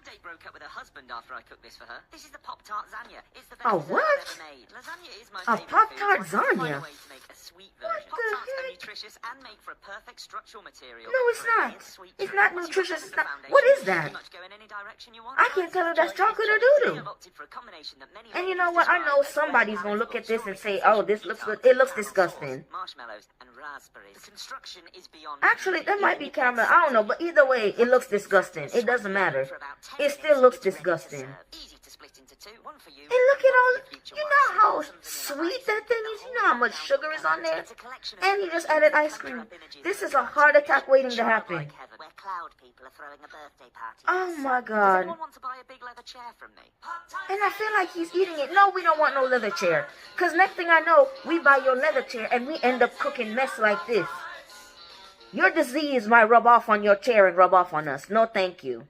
date broke up with her husband after I cooked this for her. This is the Pop-Tart lasagna. It's the best Oh, dessert what? I've ever made. Lasagna is my favorite Pop-Tart food, so I had to find lasagna? a way to make a sweet What version. the Pop-Tarts are heck? nutritious and make for a perfect structural material. No, it's not. It's not nutritious. It's not. Foundation, What is you that? pretty much go in any direction you want. I can't tell if that's chocolate or They doo-doo. have opted for a combination that many And you know what? I know somebody's gonna look at this and say, "Oh, this looks good." It looks disgusting. Marshmallows and raspberries. The construction is beyond. Actually, that might be caramel. I don't know, but either way, it looks disgusting. It doesn't matter. It still looks disgusting. Easy to split into two. One for you. And look at all. You know how sweet that thing is. You know how much sugar is on there. And he just added ice cream. This is a heart attack waiting to happen. Where cloud people are throwing a birthday party. Oh my Does God. anyone want to buy a big leather chair from me? And I feel like he's eating it. No, we don't want no leather chair. Because next thing I know, we buy your leather chair and we end up cooking mess like this. Your disease might rub off on your chair and rub off on us. No, thank you.